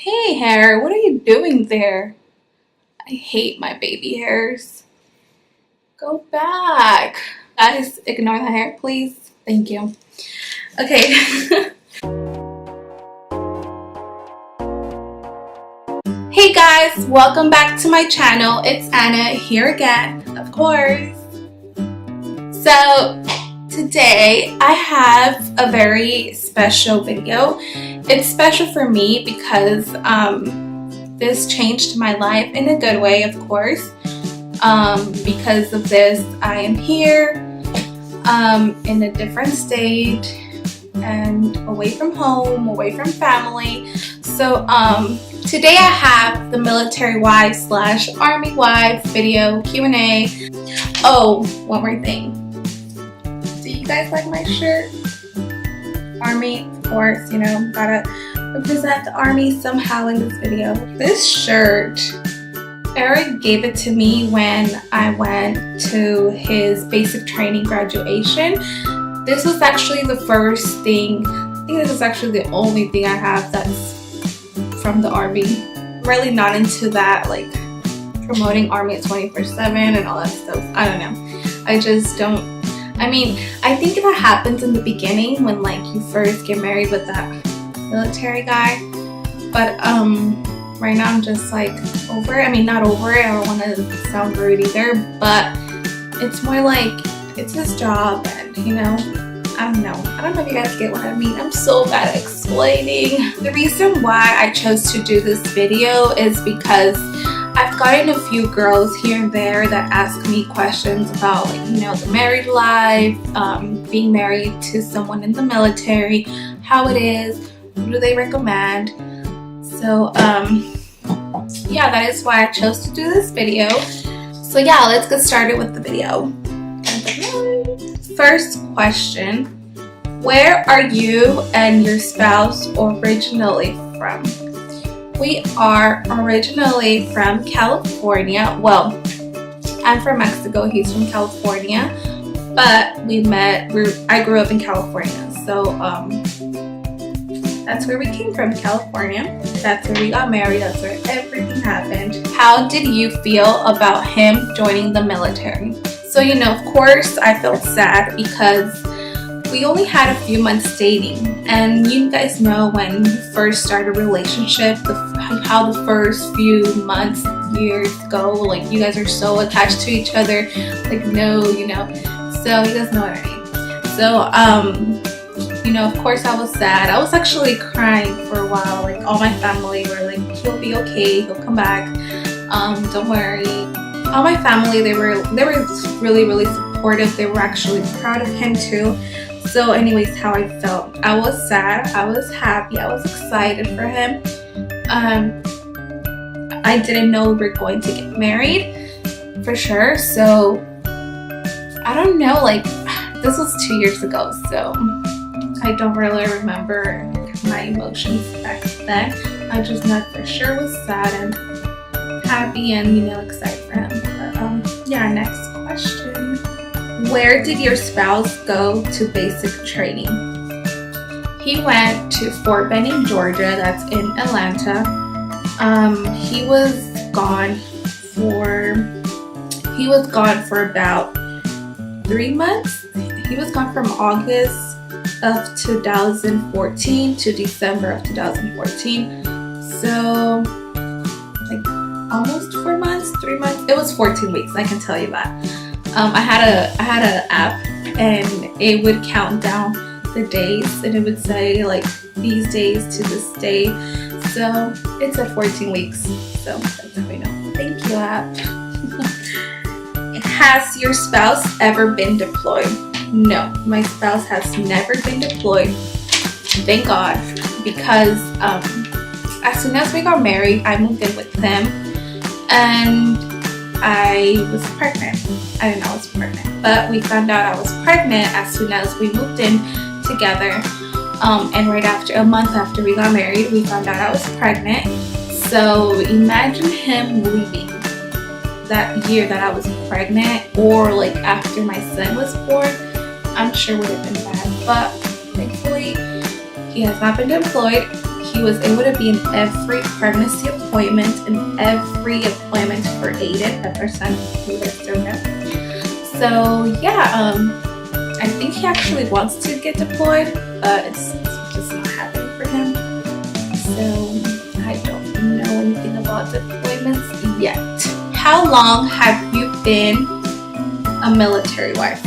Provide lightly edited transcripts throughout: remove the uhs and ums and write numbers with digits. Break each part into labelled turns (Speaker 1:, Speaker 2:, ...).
Speaker 1: Hey hair, what are you doing there? I hate my baby hairs. Go back. Guys, ignore the hair, please. Thank you. Okay. Hey guys, welcome back to my channel. It's Anna here again, of course. So today I have a very special video. It's special for me because this changed my life in a good way, of course. Because of this, I am here in a different state and away from home, away from family. So today I have the military wife / army wife video Q&A. Oh, one more thing. Do you guys like my shirt? Army, of course, you know, gotta represent the army somehow in this video. This shirt, Eric gave it to me when I went to his basic training graduation. This was actually the first thing, I think this is actually the only thing I have that's from the army. I'm really not into that, like promoting army 24/7 and all that stuff. I don't know. I just don't. I mean, I think that happens in the beginning when like you first get married with that military guy. But right now I'm just like over it. I mean, not over it. I don't want to sound rude either, but it's more like it's his job, and you know, I don't know if you guys get what I mean. I'm so bad at explaining. The reason why I chose to do this video is because I've gotten a few girls here and there that ask me questions about, like, you know, the married life, being married to someone in the military, how it is, what do they recommend. So yeah, that is why I chose to do this video. So yeah, let's get started with the video. First question, where are you and your spouse originally from? We are originally from California. Well, I'm from Mexico, he's from California, but I grew up in California, so that's where we came from, California. That's where we got married, that's where everything happened. How did you feel about him joining the military? So, you know, of course, I felt sad because we only had a few months dating, and you guys know when you first start a relationship, how the first few months, years go, like you guys are so attached to each other, like no, you know, so you guys know what I mean. So you know, of course I was sad. I was actually crying for a while. Like all my family were like, he'll be okay, he'll come back, don't worry. All my family, they were really supportive. They were actually proud of him too. So anyways, how I felt, I was sad, I was happy, I was excited for him. I didn't know we were going to get married for sure. So I don't know, like this was 2 years ago, so I don't really remember my emotions back then. I just know for sure was sad and happy and, you know, excited for him. But yeah, next question. Where did your spouse go to basic training? He went to Fort Benning, Georgia. That's in Atlanta. He was gone for about 3 months. He was gone from August of 2014 to December of 2014. So like almost 4 months, 3 months. It was 14 weeks, I can tell you that. I had an app, and it would count down the days, and it would say like these days to this day. So it said 14 weeks. So that's how we know. Thank you, app. Has your spouse ever been deployed? No, my spouse has never been deployed. Thank God, because as soon as we got married, I moved in with him, and I was pregnant. I didn't know I was pregnant, but we found out I was pregnant as soon as we moved in together. And right after, a month after we got married, we found out I was pregnant. So imagine him leaving that year that I was pregnant, or like after my son was born. I'm sure would have been bad, but thankfully he has not been deployed. He he was able to be in every pregnancy appointment and every appointment for Aiden, that's our son, who lives there now. So yeah, I think he actually wants to get deployed, but it's just not happening for him. So I don't know anything about deployments yet. How long have you been a military wife?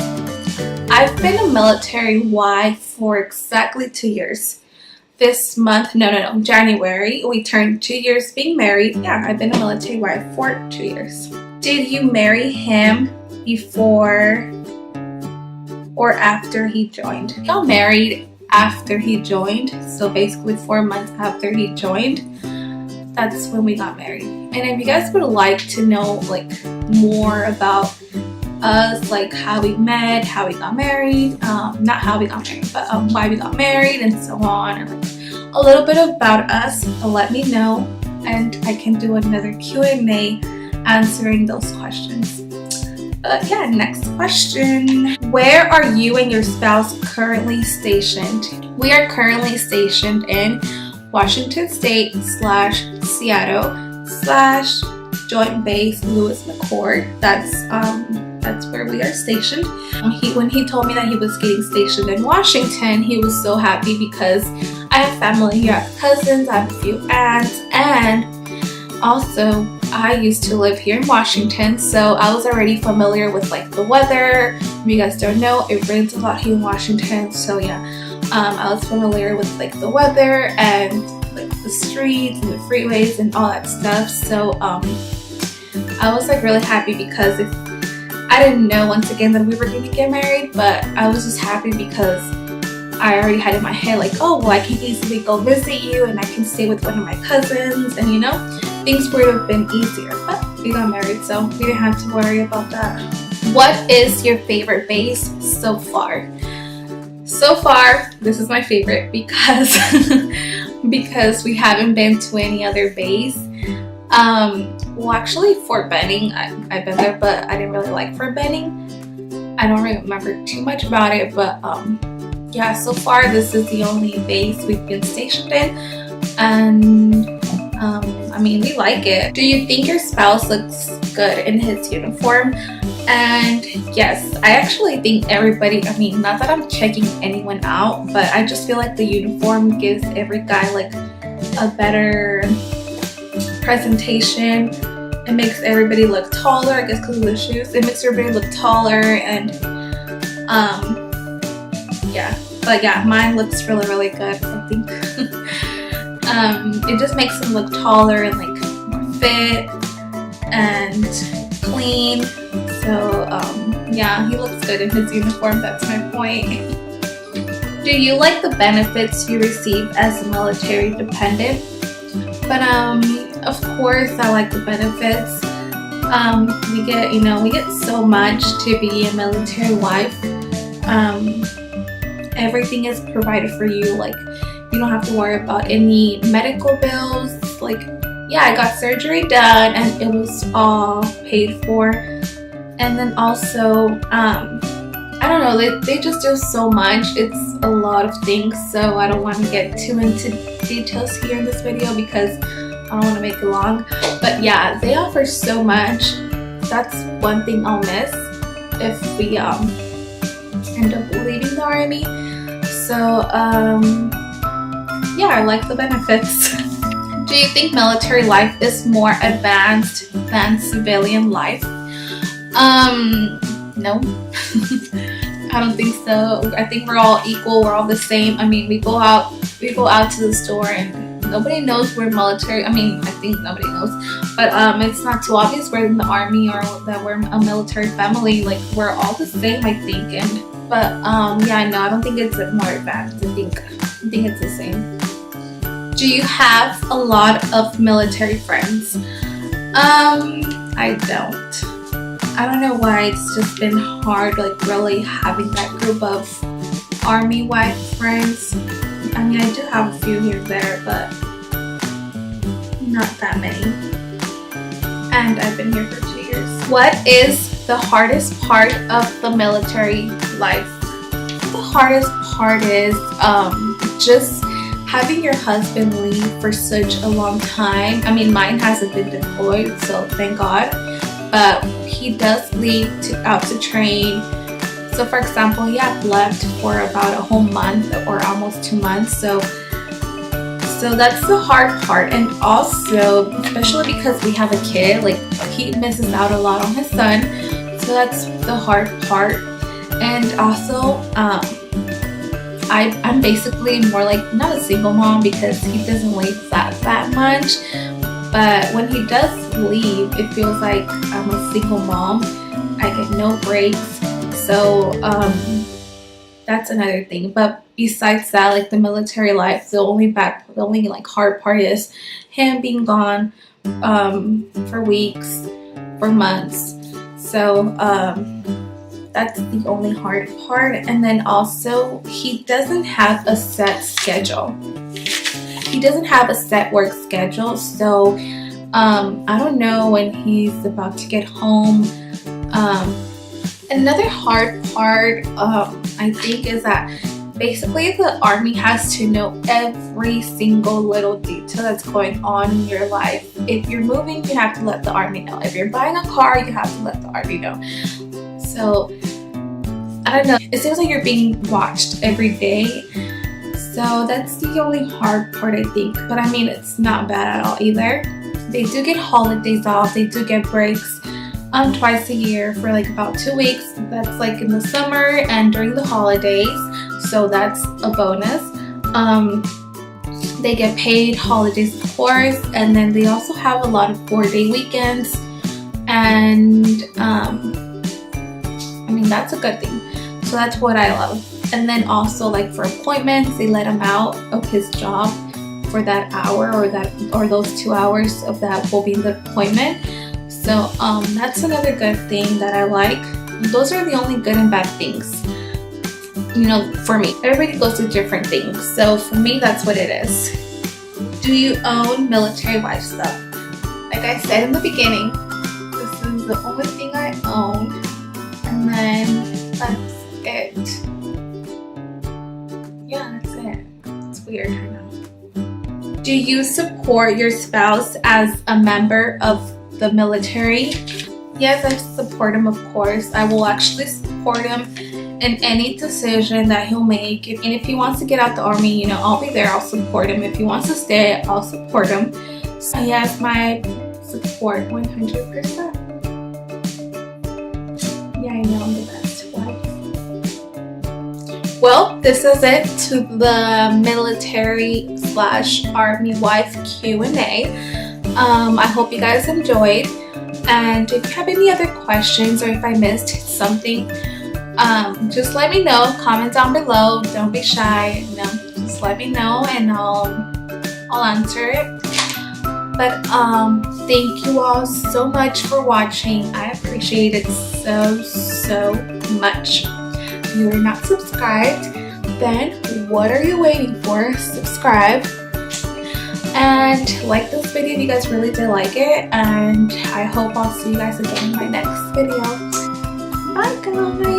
Speaker 1: I've been a military wife for exactly 2 years. This month, no, January, we turned 2 years being married. Yeah, I've been a military wife for 2 years. Did you marry him before or after he joined? We got married after he joined, so basically 4 months after he joined, that's when we got married. And if you guys would like to know like more about us, like how we met, how we got married, not how we got married, but why we got married and so on, and like a little bit about us, let me know and I can do another Q&A answering those questions. Yeah, next question. Where are you and your spouse currently stationed? We are currently stationed in Washington State / Seattle / Joint Base Lewis McChord. That's where we are stationed. When he told me that he was getting stationed in Washington, he was so happy because I have family here, I have cousins, I have a few aunts, and also I used to live here in Washington, so I was already familiar with like the weather. If you guys don't know, it rains a lot here in Washington, so yeah, I was familiar with like the weather and like the streets and the freeways and all that stuff. So I was like really happy because I didn't know once again that we were going to get married, but I was just happy because I already had in my head like, oh well, I can easily go visit you and I can stay with one of my cousins, and you know, things would have been easier. But we got married, so we didn't have to worry about that. What is your favorite base so far? So far, this is my favorite because because we haven't been to any other base. Well, actually, Fort Benning, I've been there, but I didn't really like Fort Benning. I don't remember too much about it, but yeah, so far this is the only base we've been stationed in, and I mean, we like it. Do you think your spouse looks good in his uniform? And yes, I actually think everybody, I mean, not that I'm checking anyone out, but I just feel like the uniform gives every guy like a better presentation. It makes everybody look taller, I guess because of the shoes. It makes everybody look taller, and yeah, but yeah, mine looks really good, I think. It just makes him look taller and like more fit and clean. So yeah, he looks good in his uniform, that's my point. Do you like the benefits you receive as a military dependent? But of course I like the benefits. We get so much to be a military wife. Everything is provided for you. Like, you don't have to worry about any medical bills. Like, yeah, I got surgery done and it was all paid for. And then also, I don't know, they just do so much. It's a lot of things, so I don't want to get too into details here in this video because I don't want to make it long. But yeah, they offer so much. That's one thing I'll miss if we end up leaving the army. So yeah, I like the benefits. Do you think military life is more advanced than civilian life? No. I don't think so. I think we're all equal. We're all the same. I mean, we go out to the store and nobody knows we're military. I mean, I think nobody knows, but it's not too obvious we're in the army or that we're a military family. Like, we're all the same, I think. But yeah, no, I don't think it's more advanced. I think it's the same. Do you have a lot of military friends? I don't. I don't know why, it's just been hard, like, really having that group of army wife friends. I mean, I do have a few here and there, but not that many. And I've been here for 2 years. What is the hardest part of the military life? The hardest part is just having your husband leave for such a long time, I mean, mine hasn't been deployed, so thank God, but he does leave out to train. So for example, he had left for about a whole month or almost 2 months, so that's the hard part. And also, especially because we have a kid, like, he misses out a lot on his son, so that's the hard part. And also, I'm basically more like, not a single mom because he doesn't leave that much, but when he does leave, it feels like I'm a single mom. I get no breaks, so that's another thing. But besides that, like the military life, the only like hard part is him being gone for weeks, for months. So that's the only hard part. And then also, he doesn't have a set schedule. He doesn't have a set work schedule, so I don't know when he's about to get home. Another hard part, I think, is that basically the Army has to know every single little detail that's going on in your life. If you're moving, you have to let the Army know. If you're buying a car, you have to let the Army know. So, I don't know. It seems like you're being watched every day. So that's the only hard part, I think. But I mean, it's not bad at all either. They do get holidays off. They do get breaks twice a year for like about 2 weeks. That's like in the summer and during the holidays. So that's a bonus. They get paid holidays, of course. And then they also have a lot of 4-day weekends. And I mean, that's a good thing. So that's what I love. And then also, like, for appointments, they let him out of his job for that hour or those 2 hours of that will be the appointment. So that's another good thing that I like. Those are the only good and bad things, you know, for me. Everybody goes through different things. So for me, that's what it is. Do you own military wife stuff? Like I said in the beginning, this is the only thing I own. And then that's it. Yeah, that's it. It's weird, I know. Do you support your spouse as a member of the military? Yes, I support him, of course. I will actually support him in any decision that he'll make. And if he wants to get out the Army, you know, I'll be there. I'll support him. If he wants to stay, I'll support him. So he has my support 100%. Yeah, I know I'm the best wife. Well, this is it to the military/Army wife Q&A. I hope you guys enjoyed. And if you have any other questions or if I missed something, just let me know. Comment down below. Don't be shy. You know, just let me know and I'll answer it. But thank you all so much for watching. I appreciate it so much. If you are not subscribed, then what are you waiting for? Subscribe and like this video if you guys really did like it, and I hope I'll see you guys again in my next video. Bye guys.